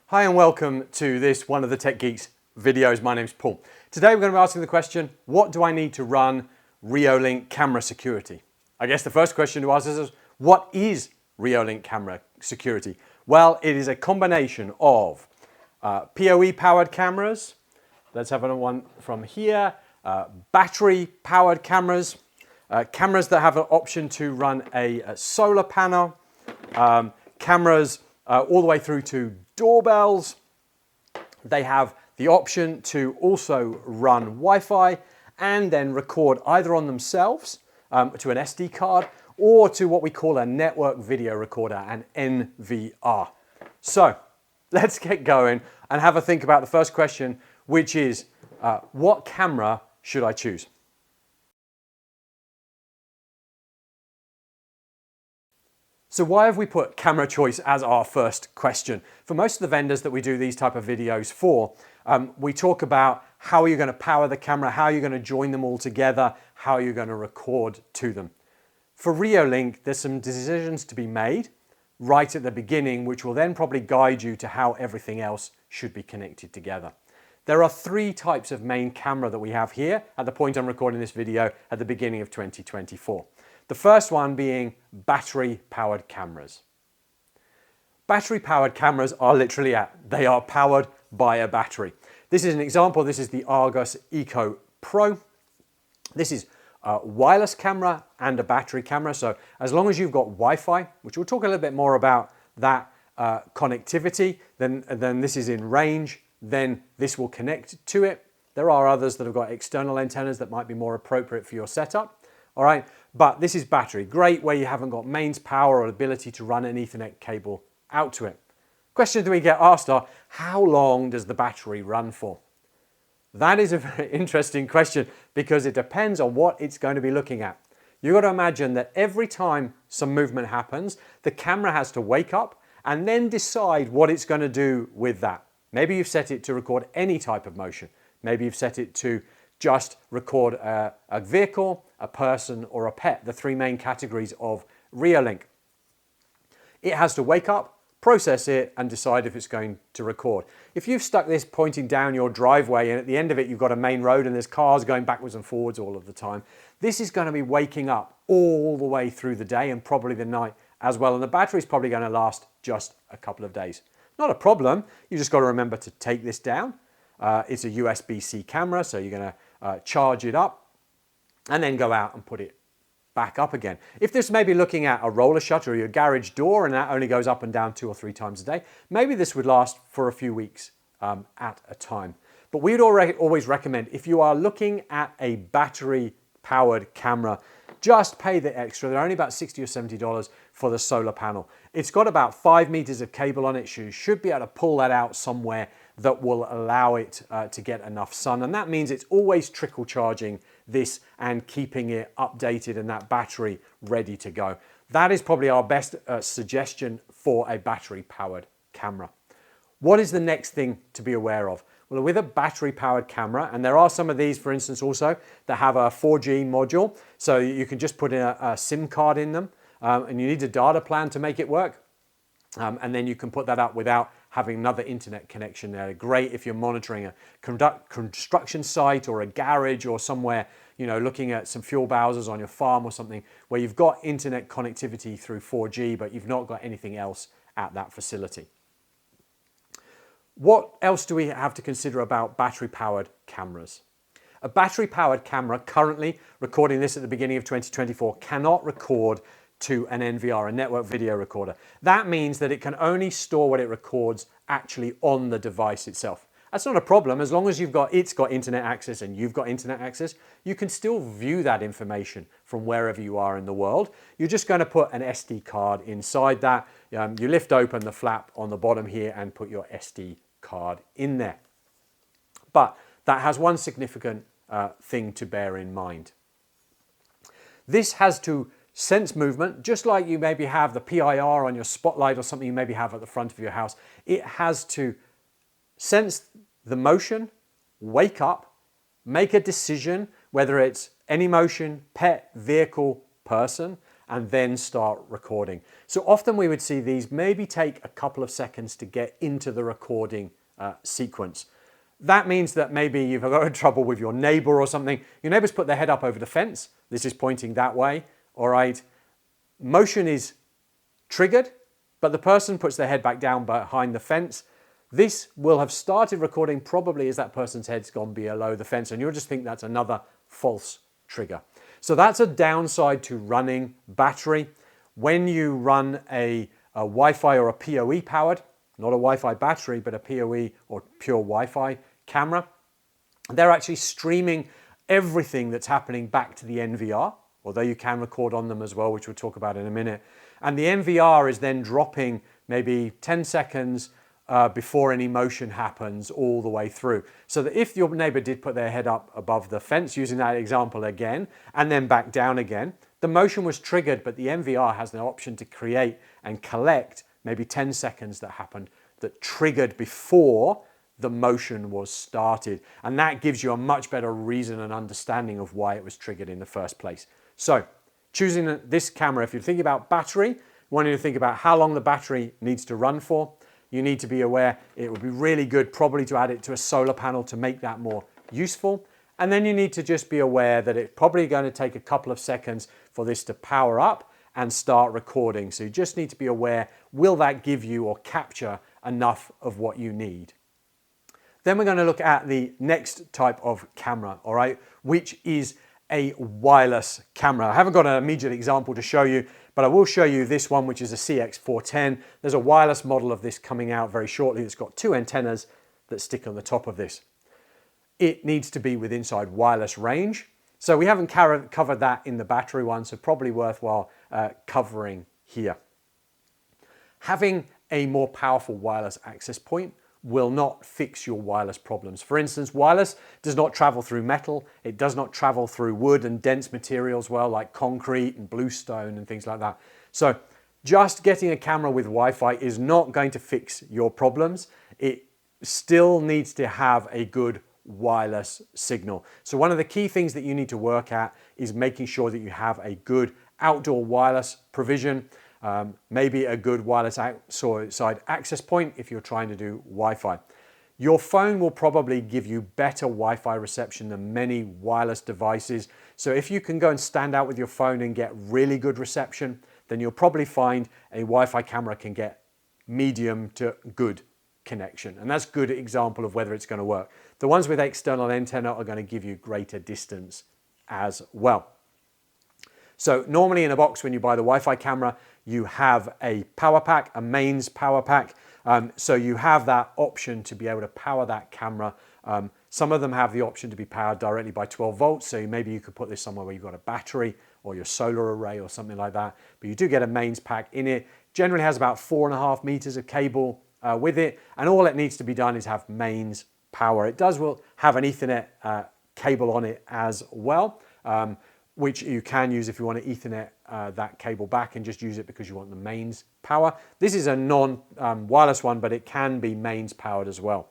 Hi and welcome to this one of the Tech Geeks videos. My name's Paul. Today we're going to be asking the question, what do I need to run Reolink camera security? I guess the first question to ask is, what is Reolink camera security? Well, it is a combination of PoE powered cameras. Let's have another one from here. Battery powered cameras. Cameras that have an option to run a solar panel. Cameras all the way through to doorbells. They have the option to also run Wi-Fi and then record either on themselves to an SD card or to what we call a network video recorder, an NVR. So let's get going and have a think about the first question, which is what camera should I choose? So why have we put camera choice as our first question? For most of the vendors that we do these type of videos for, we talk about how you're going to power the camera, how you're going to join them all together, how you're going to record to them. For Reolink, there's some decisions to be made right at the beginning, which will then probably guide you to how everything else should be connected together. There are three types of main camera that we have here at the point I'm recording this video at the beginning of 2024. The first one being battery-powered cameras. Battery-powered cameras are literally they are powered by a battery. This is an example. This is the Argus Eco Pro. This is a wireless camera and a battery camera. So as long as you've got Wi-Fi, which we'll talk a little bit more about that connectivity, then this is in range, then this will connect to it. There are others that have got external antennas that might be more appropriate for your setup. All right, but this is battery. Great where you haven't got mains power or ability to run an Ethernet cable out to it. Questions that we get asked are, how long does the battery run for? That is a very interesting question because it depends on what it's going to be looking at. You've got to imagine that every time some movement happens, the camera has to wake up and then decide what it's going to do with that. Maybe you've set it to record any type of motion. Maybe you've set it to just record a vehicle, a person, or a pet, the three main categories of Reolink. It has to wake up, process it, and decide if it's going to record. If you've stuck this pointing down your driveway and at the end of it you've got a main road and there's cars going backwards and forwards all of the time, this is going to be waking up all the way through the day and probably the night as well. And the battery's probably going to last just a couple of days. Not a problem. You just got to remember to take this down. It's a USB-C camera, so you're going to charge it up and then go out and put it back up again. If this may be looking at a roller shutter or your garage door and that only goes up and down 2 or 3 times a day, maybe this would last for a few weeks at a time. But we'd always recommend, if you are looking at a battery-powered camera, just pay the extra. They're only about $60 or $70 for the solar panel. It's got about 5 meters of cable on it, so you should be able to pull that out somewhere that will allow it to get enough sun. And that means it's always trickle charging this and keeping it updated and that battery ready to go. That is probably our best suggestion for a battery powered camera. What is the next thing to be aware of? Well, with a battery powered camera, and there are some of these, for instance, also that have a 4G module, so you can just put in a SIM card in them, and you need a data plan to make it work. And then you can put that up without having another internet connection there. Great if you're monitoring a construction site or a garage or somewhere, you know, looking at some fuel bowsers on your farm or something where you've got internet connectivity through 4G, but you've not got anything else at that facility. What else do we have to consider about battery-powered cameras? A battery-powered camera currently, recording this at the beginning of 2024, cannot record to an NVR, a network video recorder. That means that it can only store what it records actually on the device itself. That's not a problem. As long as it's got internet access and you've got internet access, you can still view that information from wherever you are in the world. You're just going to put an SD card inside that. You lift open the flap on the bottom here and put your SD card in there. But that has one significant thing to bear in mind. This has to sense movement, just like you maybe have the PIR on your spotlight or something you maybe have at the front of your house. It has to sense the motion, wake up, make a decision, whether it's any motion, pet, vehicle, person, and then start recording. So often we would see these maybe take a couple of seconds to get into the recording sequence. That means that maybe you've got trouble with your neighbor or something. Your neighbor's put their head up over the fence. This is pointing that way, all right? Motion is triggered, but the person puts their head back down behind the fence. This will have started recording probably as that person's head's gone below the fence, and you'll just think that's another false trigger. So that's a downside to running battery. When you run a Wi-Fi or a PoE powered, not a Wi-Fi battery, but a PoE or pure Wi-Fi camera, they're actually streaming everything that's happening back to the NVR, although you can record on them as well, which we'll talk about in a minute. And the NVR is then dropping maybe 10 seconds before any motion happens all the way through. So that if your neighbor did put their head up above the fence, using that example again, and then back down again, the motion was triggered, but the NVR has the option to create and collect maybe 10 seconds that happened that triggered before the motion was started. And that gives you a much better reason and understanding of why it was triggered in the first place. So choosing this camera, if you're thinking about battery, you want to think about how long the battery needs to run for. You need to be aware it would be really good probably to add it to a solar panel to make that more useful. And then you need to just be aware that it's probably going to take a couple of seconds for this to power up and start recording. So you just need to be aware, will that give you or capture enough of what you need? Then we're going to look at the next type of camera, all right, which is a wireless camera. I haven't got an immediate example to show you, but I will show you this one, which is a CX410. There's a wireless model of this coming out very shortly. It's got two antennas that stick on the top of this. It needs to be with inside wireless range. So we haven't covered that in the battery one, so probably worthwhile covering here. Having a more powerful wireless access point will not fix your wireless problems. For instance, wireless does not travel through metal. It does not travel through wood and dense materials well, like concrete and bluestone and things like that. So just getting a camera with Wi-Fi is not going to fix your problems. It still needs to have a good wireless signal. So one of the key things that you need to work at is making sure that you have a good outdoor wireless provision, maybe a good wireless outside access point if you're trying to do Wi-Fi. Your phone will probably give you better Wi-Fi reception than many wireless devices. So if you can go and stand out with your phone and get really good reception, then you'll probably find a Wi-Fi camera can get medium to good connection. And that's a good example of whether it's going to work. The ones with external antenna are going to give you greater distance as well. So normally in a box when you buy the Wi-Fi camera, you have a power pack, a mains power pack. So you have that option to be able to power that camera. Some of them have the option to be powered directly by 12 volts. So maybe you could put this somewhere where you've got a battery or your solar array or something like that. But you do get a mains pack in it. Generally has about 4.5 meters of cable with it. And all it needs to be done is have mains power. It will have an Ethernet cable on it as well, which you can use if you want to Ethernet that cable back and just use it because you want the mains power. This is a non-wireless one, but it can be mains powered as well.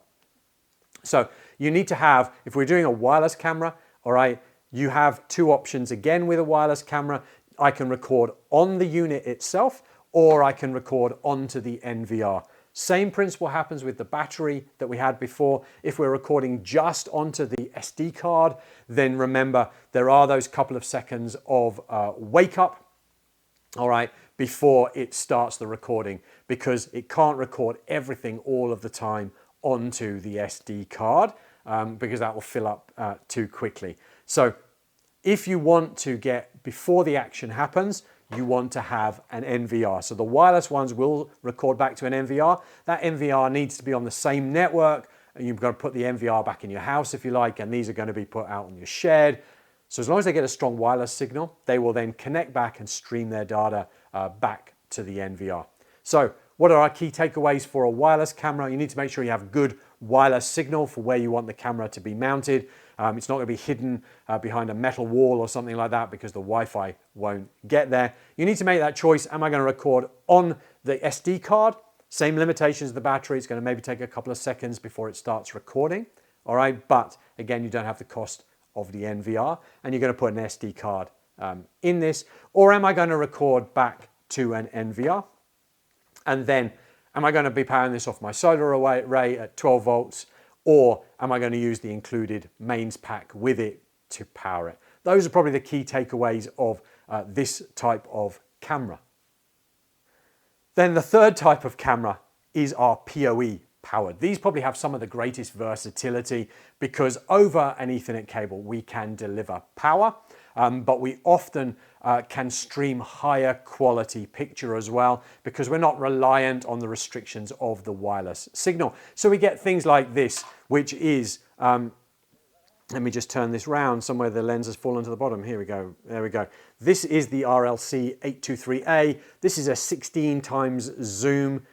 So you need to have, if we're doing a wireless camera, all right, you have two options again with a wireless camera. I can record on the unit itself, or I can record onto the NVR. Same principle happens with the battery that we had before. If we're recording just onto the SD card, then remember there are those couple of seconds of wake up, all right, before it starts the recording, because it can't record everything all of the time onto the SD card because that will fill up too quickly. So if you want to get, before the action happens, you want to have an NVR. So the wireless ones will record back to an NVR. That NVR needs to be on the same network. And you've got to put the NVR back in your house if you like, and these are going to be put out on your shed. So as long as they get a strong wireless signal, they will then connect back and stream their data back to the NVR. So what are our key takeaways for a wireless camera? You need to make sure you have good wireless signal for where you want the camera to be mounted. It's not going to be hidden behind a metal wall or something like that because the Wi-Fi won't get there. You need to make that choice. Am I going to record on the SD card? Same limitations of the battery. It's going to maybe take a couple of seconds before it starts recording. All right, but again, you don't have the cost of the NVR, and you're going to put an SD card in this, or am I going to record back to an NVR? And then am I going to be powering this off my solar array at 12 volts, or am I going to use the included mains pack with it to power it? Those are probably the key takeaways of this type of camera. Then the third type of camera is our PoE powered. These probably have some of the greatest versatility because over an Ethernet cable we can deliver power, but we often can stream higher quality picture as well because we're not reliant on the restrictions of the wireless signal. So we get things like this, which is, let me just turn this round somewhere the lens has fallen to the bottom. Here we go, there we go. This is the RLC 823A. This is a 16 times zoom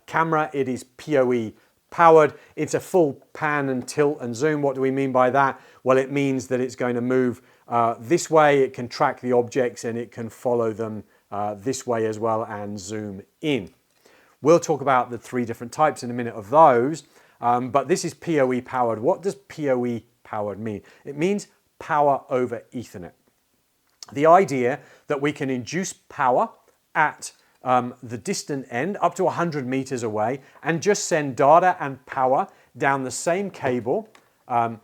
camera. It is PoE powered. It's a full pan and tilt and zoom. What do we mean by that? Well, it means that it's going to move this way. It can track the objects and it can follow them this way as well and zoom in. We'll talk about the three different types in a minute of those, but this is PoE powered. What does PoE powered mean? It means power over Ethernet. The idea that we can induce power at the distant end up to 100 meters away and just send data and power down the same cable, or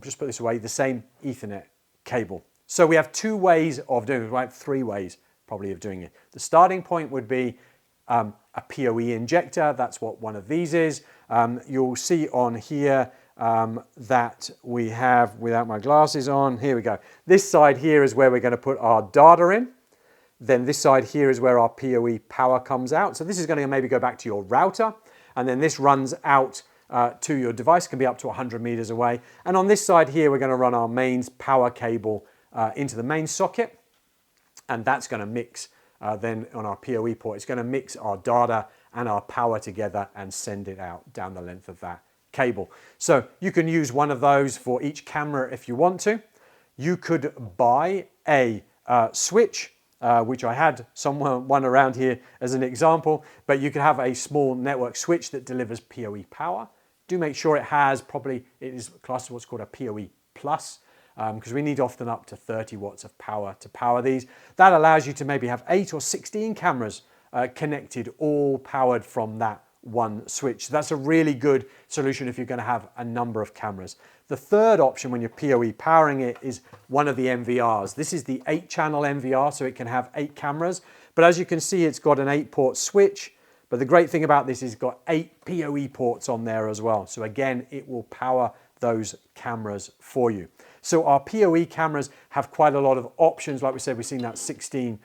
just put this away, the same Ethernet cable. So we have two ways of doing it, right? Three ways probably of doing it. The starting point would be a PoE injector. That's what one of these is. You'll see on here that we have, without my glasses on, here we go. This side here is where we're going to put our data in. Then this side here is where our PoE power comes out. So this is going to maybe go back to your router, and then this runs out to your device, can be up to 100 meters away. And on this side here, we're going to run our mains power cable into the main socket, and that's going to mix then on our PoE port. It's going to mix our data and our power together and send it out down the length of that cable. So you can use one of those for each camera if you want to. You could buy a switch, which I had one around here as an example, but you could have a small network switch that delivers PoE power. Do make sure it is classed as what's called a PoE plus, because we need often up to 30 watts of power to power these. That allows you to maybe have 8 or 16 cameras connected, all powered from that one switch. So that's a really good solution if you're going to have a number of cameras. The third option when you're PoE powering it is one of the NVRs. This is the 8-channel NVR, so it can have 8 cameras. But as you can see, it's got an 8-port switch. But the great thing about this is it's got 8 PoE ports on there as well. So again, it will power those cameras for you. So our PoE cameras have quite a lot of options. Like we said, we've seen that 16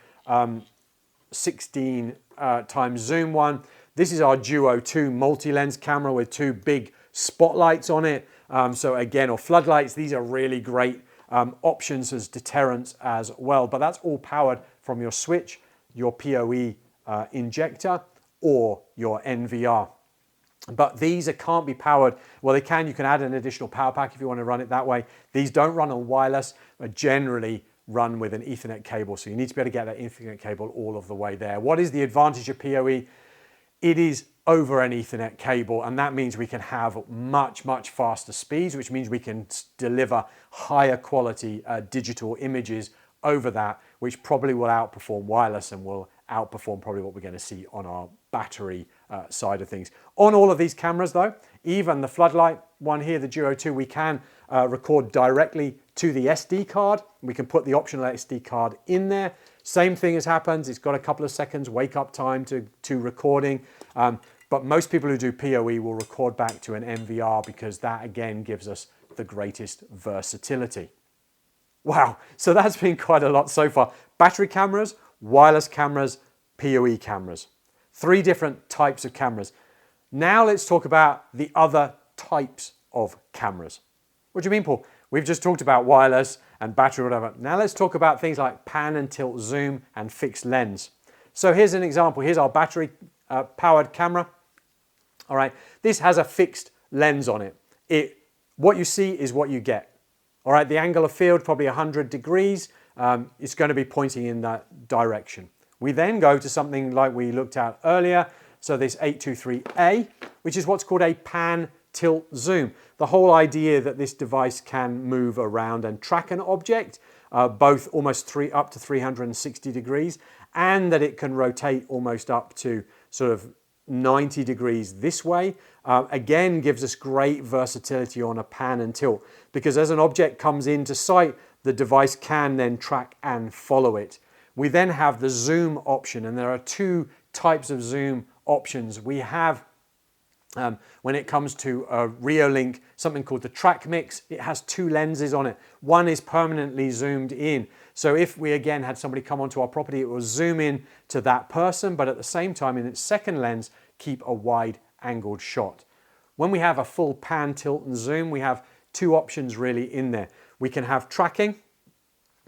times zoom one. This is our Duo 2 multi-lens camera with 2 big spotlights on it. So again, or floodlights, these are really great options as deterrents as well. But that's all powered from your switch, your PoE injector, or your NVR. But these can't be powered. Well, they can. You can add an additional power pack if you want to run it that way. These don't run on wireless, but generally run with an Ethernet cable. So you need to be able to get that Ethernet cable all of the way there. What is the advantage of PoE? It is over an Ethernet cable, and that means we can have much, much faster speeds, which means we can deliver higher quality digital images over that, which probably will outperform wireless and will outperform probably what we're going to see on our battery side of things. On all of these cameras though, even the floodlight one here, the Duo 2, we can record directly to the SD card. We can put the optional SD card in there. Same thing as happens, it's got a couple of seconds wake up time to recording, but most people who do PoE will record back to an NVR because that again gives us the greatest versatility. Wow, so that's been quite a lot so far. Battery cameras, wireless cameras, PoE cameras. 3 different types of cameras. Now let's talk about the other types of cameras. What do you mean, Paul? We've just talked about wireless and battery or whatever. Now let's talk about things like pan and tilt zoom and fixed lens. So here's an example. Here's our battery powered camera. All right, this has a fixed lens on it. What you see is what you get. All right, the angle of field, probably 100 degrees. It's going to be pointing in that direction. We then go to something like we looked at earlier. So this 823A, which is what's called a pan tilt zoom. The whole idea that this device can move around and track an object both almost up to 360 degrees, and that it can rotate almost up to sort of 90 degrees this way. Again, gives us great versatility on a pan and tilt, because as an object comes into sight, the device can then track and follow it. We then have the zoom option, and there are two types of zoom options. We have, when it comes to a Reolink, something called the track mix. It has two lenses on it. One is permanently zoomed in. So if we again had somebody come onto our property, it will zoom in to that person, but at the same time in its second lens, keep a wide angled shot. When we have a full pan, tilt and zoom, we have two options really in there. We can have tracking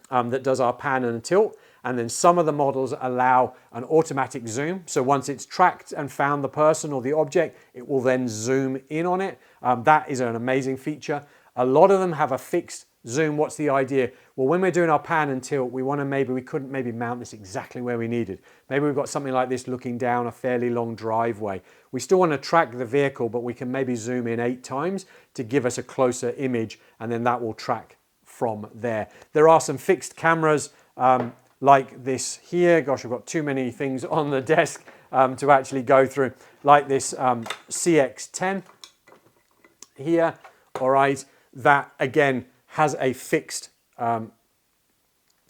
that does our pan and tilt, and then some of the models allow an automatic zoom. So once it's tracked and found the person or the object, it will then zoom in on it. That is an amazing feature. A lot of them have a fixed zoom. What's the idea? Well, when we're doing our pan and tilt, we couldn't maybe mount this exactly where we needed. Maybe we've got something like this looking down a fairly long driveway. We still want to track the vehicle, but we can maybe zoom in 8 times to give us a closer image, and then that will track from there. There are some fixed cameras like this here. Gosh, I've got too many things on the desk to actually go through. Like this CX10 here, all right, that again has a fixed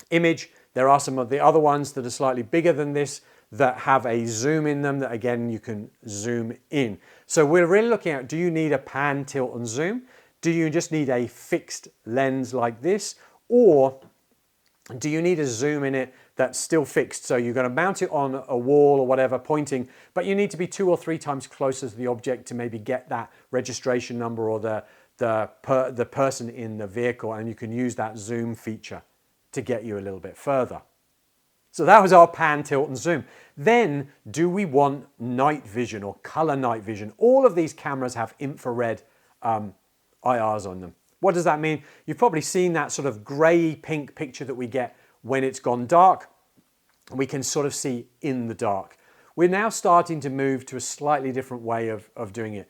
image. There are some of the other ones that are slightly bigger than this that have a zoom in them that again you can zoom in. So we're really looking at, do you need a pan, tilt and zoom? Do you just need a fixed lens like this? Or do you need a zoom in it that's still fixed? So you're going to mount it on a wall or whatever pointing, but you need to be 2 or 3 times closer to the object to maybe get that registration number or the person in the vehicle, and you can use that zoom feature to get you a little bit further. So that was our pan, tilt and zoom. Then do we want night vision or color night vision? All of these cameras have infrared IRs on them. What does that mean? You've probably seen that sort of grey pink picture that we get when it's gone dark. We can sort of see in the dark. We're now starting to move to a slightly different way of doing it.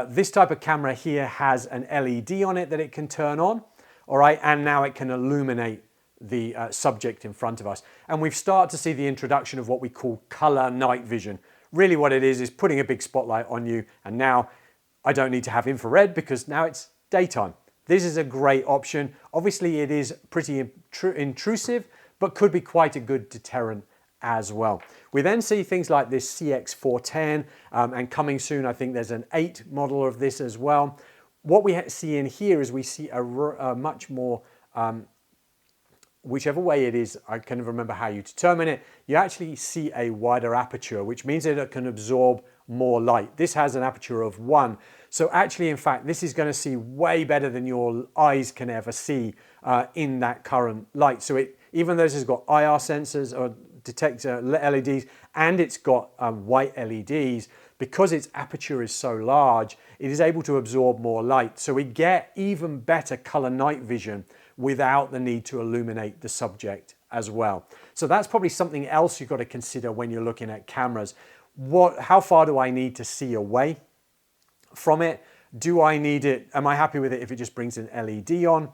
This type of camera here has an LED on it that it can turn on, all right, and now it can illuminate the subject in front of us. And we've started to see the introduction of what we call color night vision. Really what it is putting a big spotlight on you, and now I don't need to have infrared because now it's daytime. This is a great option. Obviously it is pretty intrusive, but could be quite a good deterrent as well. We then see things like this CX410 and coming soon I think there's an 8 model of this as well. What we see in here is we see a much more, whichever way it is, I can't remember how you determine it, you actually see a wider aperture, which means that it can absorb more light. This has an aperture of 1. So actually, in fact, this is going to see way better than your eyes can ever see in that current light. So even though this has got IR sensors or detector LEDs, and it's got white LEDs, because its aperture is so large, it is able to absorb more light. So we get even better color night vision without the need to illuminate the subject as well. So that's probably something else you've got to consider when you're looking at cameras. How far do I need to see away from it? Do I need it? Am I happy with it if it just brings an LED on?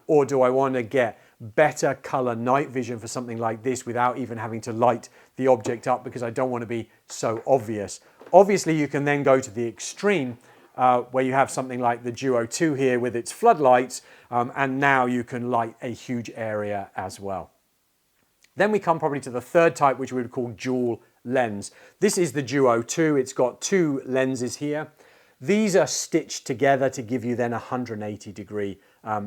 Or do I want to get better color night vision for something like this without even having to light the object up because I don't want to be so obvious? Obviously, you can then go to the extreme where you have something like the Duo 2 here with its floodlights, and now you can light a huge area as well. Then we come probably to the third type, which we would call dual lens. This is the Duo 2. It's got 2 lenses here. These are stitched together to give you then a 180-degree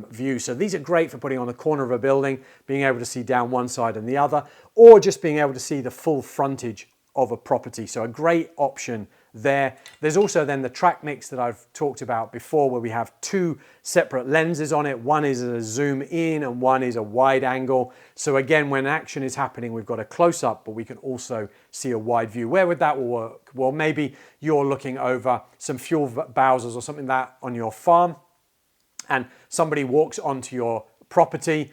view. So these are great for putting on the corner of a building, being able to see down one side and the other, or just being able to see the full frontage of a property. So a great option there. There's also then the track mix that I've talked about before, where we have 2 separate lenses on it. One is a zoom in and one is a wide angle. So again, when action is happening, we've got a close up, but we can also see a wide view. Where would that work? Well, maybe you're looking over some fuel bowsers or something like that on your farm, and somebody walks onto your property,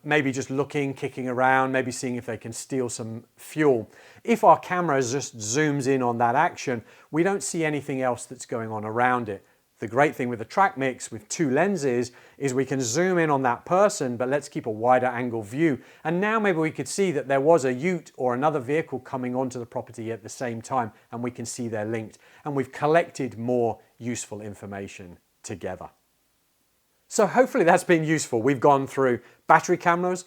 maybe just looking, kicking around, maybe seeing if they can steal some fuel. If our camera just zooms in on that action, we don't see anything else that's going on around it. the great thing with the track mix with two lenses is we can zoom in on that person, but let's keep a wider angle view. And now maybe we could see that there was a ute or another vehicle coming onto the property at the same time, and we can see they're linked. And we've collected more useful information together. So hopefully that's been useful. We've gone through battery cameras,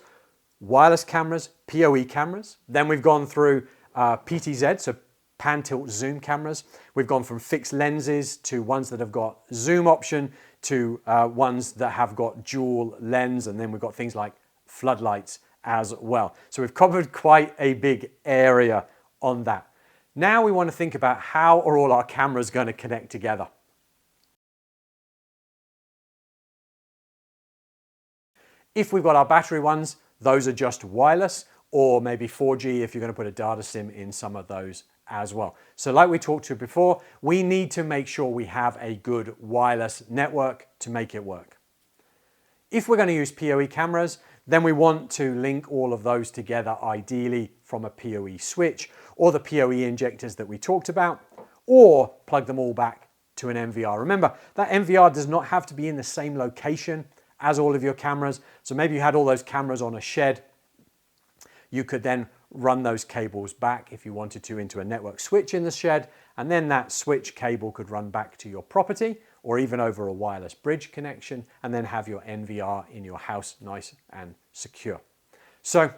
wireless cameras, PoE cameras. Then we've gone through PTZ, so pan, tilt, zoom cameras. We've gone from fixed lenses to ones that have got zoom option to ones that have got dual lens, and then we've got things like floodlights as well. So we've covered quite a big area on that. Now we want to think about how are all our cameras going to connect together. If we've got our battery ones, those are just wireless, or maybe 4G if you're going to put a data SIM in some of those as well. So like we talked to before, we need to make sure we have a good wireless network to make it work. If we're going to use PoE cameras, then we want to link all of those together, ideally from a PoE switch or the PoE injectors that we talked about, or plug them all back to an NVR. Remember, that NVR does not have to be in the same location as all of your cameras. So maybe you had all those cameras on a shed. You could then run those cables back if you wanted to into a network switch in the shed, and then that switch cable could run back to your property or even over a wireless bridge connection, and then have your NVR in your house nice and secure. So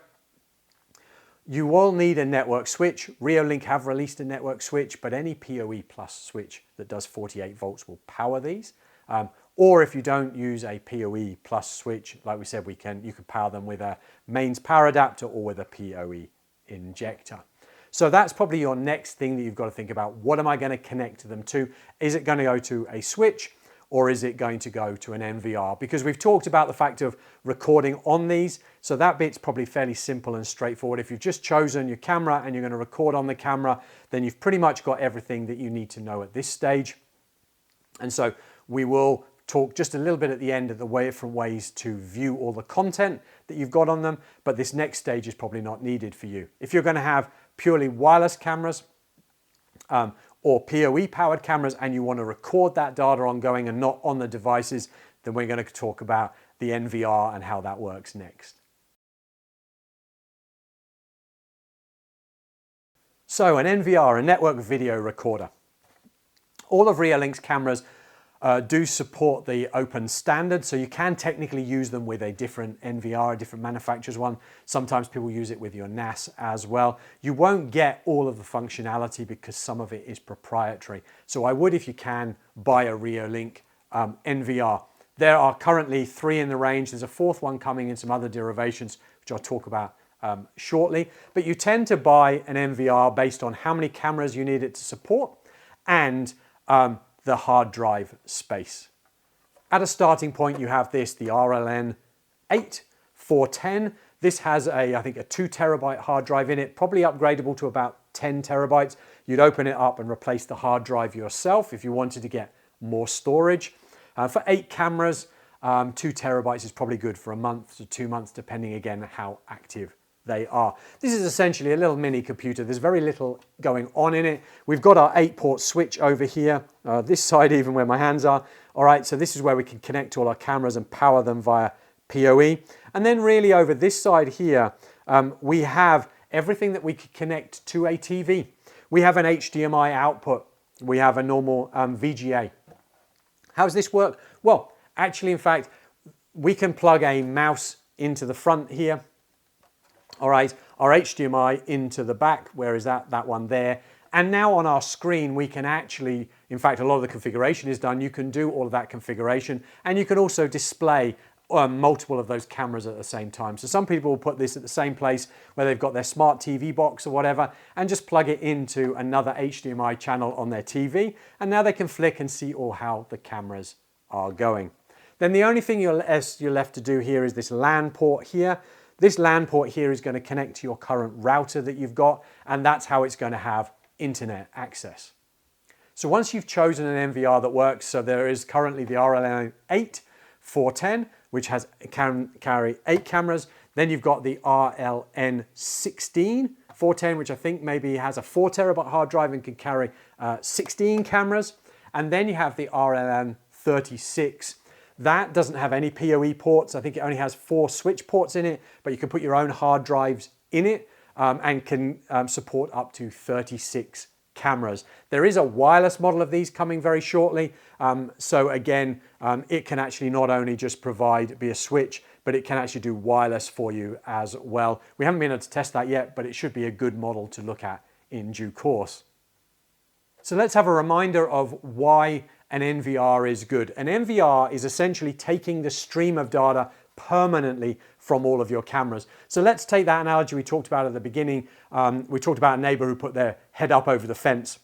you will need a network switch. Reolink have released a network switch, but any PoE Plus switch that does 48 volts will power these. Or if you don't use a PoE Plus switch, like we said, you can power them with a mains power adapter or with a PoE injector. So that's probably your next thing that you've got to think about. What am I going to connect them to? Is it going to go to a switch, or is it going to go to an NVR? Because we've talked about the fact of recording on these, so that bit's probably fairly simple and straightforward. If you've just chosen your camera and you're going to record on the camera, then you've pretty much got everything that you need to know at this stage. And so we will talk just a little bit at the end of the different ways to view all the content that you've got on them, but this next stage is probably not needed for you. If you're going to have purely wireless cameras or PoE powered cameras and you want to record that data ongoing and not on the devices, then we're going to talk about the NVR and how that works next. So an NVR, a network video recorder. All of Reolink's cameras do support the open standard, so you can technically use them with a different NVR, a different manufacturer's one. Sometimes people use it with your NAS as well. You won't get all of the functionality because some of it is proprietary. So I would, if you can, buy a Reolink NVR. There are currently 3 in the range. There's a 4th one coming in some other derivations, which I'll talk about shortly. But you tend to buy an NVR based on how many cameras you need it to support and the hard drive space. At a starting point, you have this, the RLN 410. This has I think a 2 terabyte hard drive in it, probably upgradable to about 10 terabytes. You'd open it up and replace the hard drive yourself if you wanted to get more storage. For 8 cameras, 2 terabytes is probably good for a month to 2 months, depending again how active they are. This is essentially a little mini computer. There's very little going on in it. We've got our 8-port switch over here, this side even where my hands are. All right, so this is where we can connect all our cameras and power them via PoE. And then really over this side here, we have everything that we could connect to a TV. We have an HDMI output. We have a normal VGA. How does this work? Well, actually, in fact, we can plug a mouse into the front here. All right, our HDMI into the back, where is that? That one there. And now on our screen, we can actually, in fact, a lot of the configuration is done. You can do all of that configuration, and you can also display multiple of those cameras at the same time. So some people will put this at the same place where they've got their smart TV box or whatever, and just plug it into another HDMI channel on their TV. And now they can flick and see all how the cameras are going. Then the only thing you're left to do here is this LAN port here. This LAN port here is going to connect to your current router that you've got, and that's how it's going to have internet access. So once you've chosen an NVR that works, so there is currently the RLN 410, which can carry 8 cameras. Then you've got the RLN 410, which I think maybe has a 4 terabyte hard drive and can carry 16 cameras. And then you have the RLN36. That doesn't have any PoE ports. I think it only has 4 switch ports in it, but you can put your own hard drives in it and can support up to 36 cameras. There is a wireless model of these coming very shortly. So again, it can actually not only just be a switch, but it can actually do wireless for you as well. We haven't been able to test that yet, but it should be a good model to look at in due course. So let's have a reminder of why an NVR is good. An NVR is essentially taking the stream of data permanently from all of your cameras. So let's take that analogy we talked about at the beginning. We talked about a neighbor who put their head up over the fence.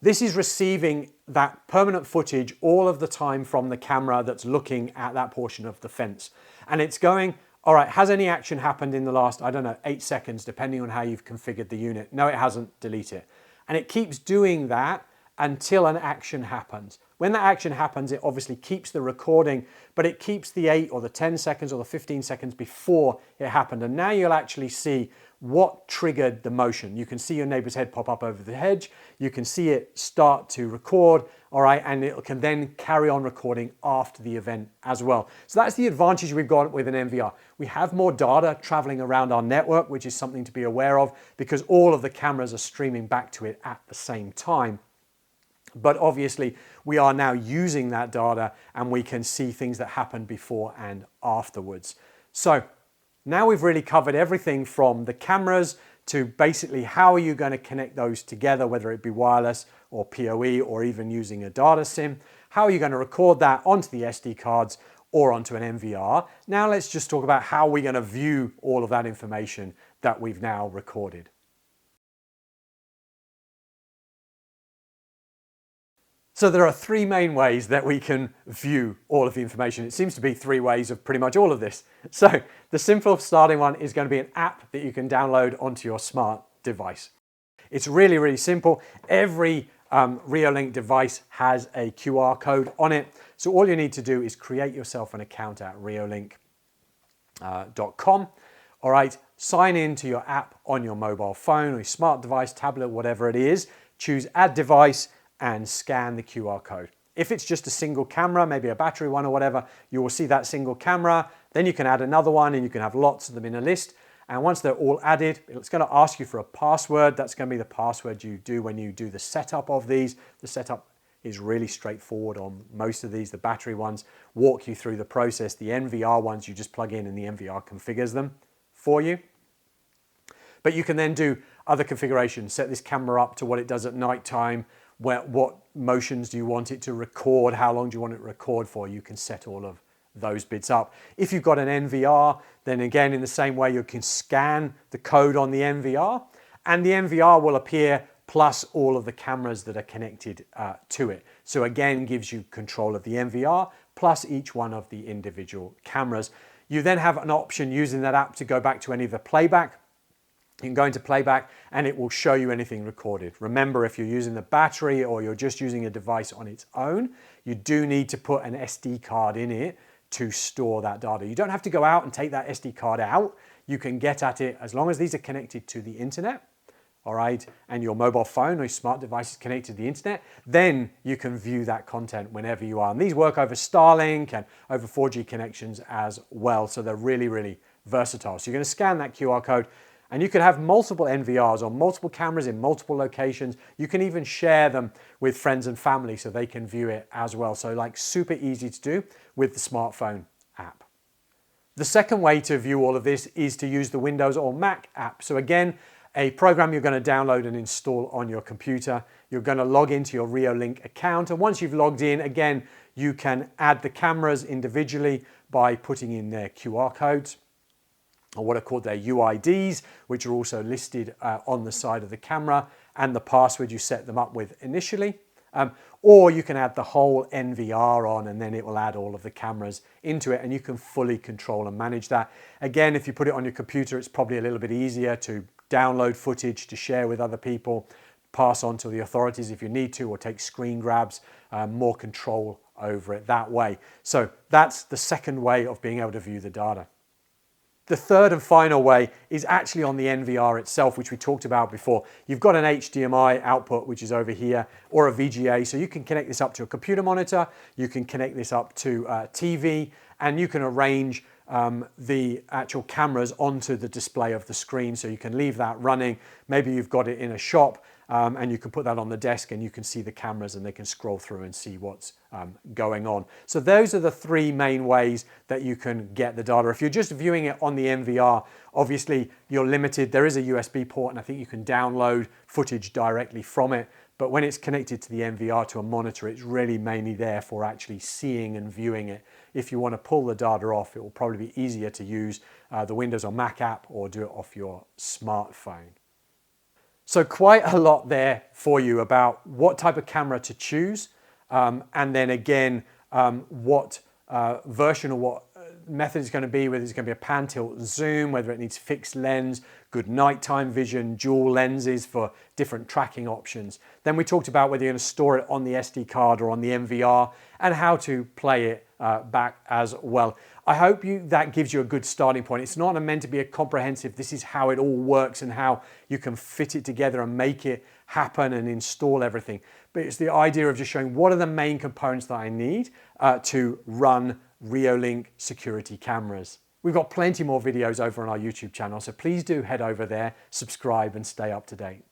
This is receiving that permanent footage all of the time from the camera that's looking at that portion of the fence. And it's going, all right, has any action happened in the last, I don't know, 8 seconds, depending on how you've configured the unit? No, it hasn't, delete it. And it keeps doing that until an action happens. When that action happens, it obviously keeps the recording, but it keeps the 8 or the 10 seconds or the 15 seconds before it happened. And now you'll actually see what triggered the motion. You can see your neighbor's head pop up over the hedge. You can see it start to record, all right, and it can then carry on recording after the event as well. So that's the advantage we've got with an NVR. We have more data traveling around our network, which is something to be aware of because all of the cameras are streaming back to it at the same time. But obviously, we are now using that data and we can see things that happened before and afterwards. So now we've really covered everything from the cameras to basically how are you going to connect those together, whether it be wireless or PoE or even using a data SIM. How are you going to record that onto the SD cards or onto an NVR? Now let's just talk about how we're going to view all of that information that we've now recorded. So there are 3 main ways that we can view all of the information. It seems to be 3 ways of pretty much all of this. So the simple starting one is going to be an app that you can download onto your smart device. It's really, really simple. Every Reolink device has a QR code on it. So all you need to do is create yourself an account at reolink.com. All right, sign in to your app on your mobile phone or your smart device, tablet, whatever it is. Choose Add Device and scan the QR code. If it's just a single camera, maybe a battery one or whatever, you will see that single camera. Then you can add another one and you can have lots of them in a list. And once they're all added, it's going to ask you for a password. That's going to be the password you do when you do the setup of these. The setup is really straightforward on most of these. The battery ones walk you through the process. The NVR ones you just plug in and the NVR configures them for you. But you can then do other configurations. Set this camera up to what it does at night time. What motions do you want it to record? How long do you want it to record for? You can set all of those bits up. If you've got an NVR, then again, in the same way, you can scan the code on the NVR and the NVR will appear plus all of the cameras that are connected to it. So again, gives you control of the NVR plus each one of the individual cameras. You then have an option using that app to go back to any of the playback. You can go into playback and it will show you anything recorded. Remember, if you're using the battery or you're just using a device on its own, you do need to put an SD card in it to store that data. You don't have to go out and take that SD card out. You can get at it as long as these are connected to the internet, all right, and your mobile phone or your smart device is connected to the internet, then you can view that content whenever you are. And these work over Starlink and over 4G connections as well. So they're really, really versatile. So you're going to scan that QR code. And you could have multiple NVRs on multiple cameras in multiple locations. You can even share them with friends and family so they can view it as well. So like super easy to do with the smartphone app. The second way to view all of this is to use the Windows or Mac app. So again, a program you're going to download and install on your computer. You're going to log into your Reolink account. And once you've logged in, again, you can add the cameras individually by putting in their QR codes, or what are called their UIDs, which are also listed on the side of the camera, and the password you set them up with initially. Or you can add the whole NVR on and then it will add all of the cameras into it and you can fully control and manage that. Again, if you put it on your computer, it's probably a little bit easier to download footage to share with other people, pass on to the authorities if you need to, or take screen grabs, more control over it that way. So that's the second way of being able to view the data. The third and final way is actually on the NVR itself, which we talked about before. You've got an HDMI output, which is over here, or a VGA, so you can connect this up to a computer monitor, you can connect this up to TV, and you can arrange the actual cameras onto the display of the screen, so you can leave that running. Maybe you've got it in a shop, and you can put that on the desk and you can see the cameras and they can scroll through and see what's going on. So those are the three main ways that you can get the data. If you're just viewing it on the NVR, obviously you're limited. There is a USB port and I think you can download footage directly from it. But when it's connected to the NVR to a monitor, it's really mainly there for actually seeing and viewing it. If you want to pull the data off, it will probably be easier to use the Windows or Mac app or do it off your smartphone. So quite a lot there for you about what type of camera to choose, and then again, what version or what method it's going to be, whether it's going to be a pan, tilt, zoom, whether it needs fixed lens, good nighttime vision, dual lenses for different tracking options. Then we talked about whether you're going to store it on the SD card or on the NVR and how to play it back as well. I hope that gives you a good starting point. It's not meant to be a comprehensive, this is how it all works and how you can fit it together and make it happen and install everything. But it's the idea of just showing what are the main components that I need to run Reolink security cameras. We've got plenty more videos over on our YouTube channel, so please do head over there, subscribe and stay up to date.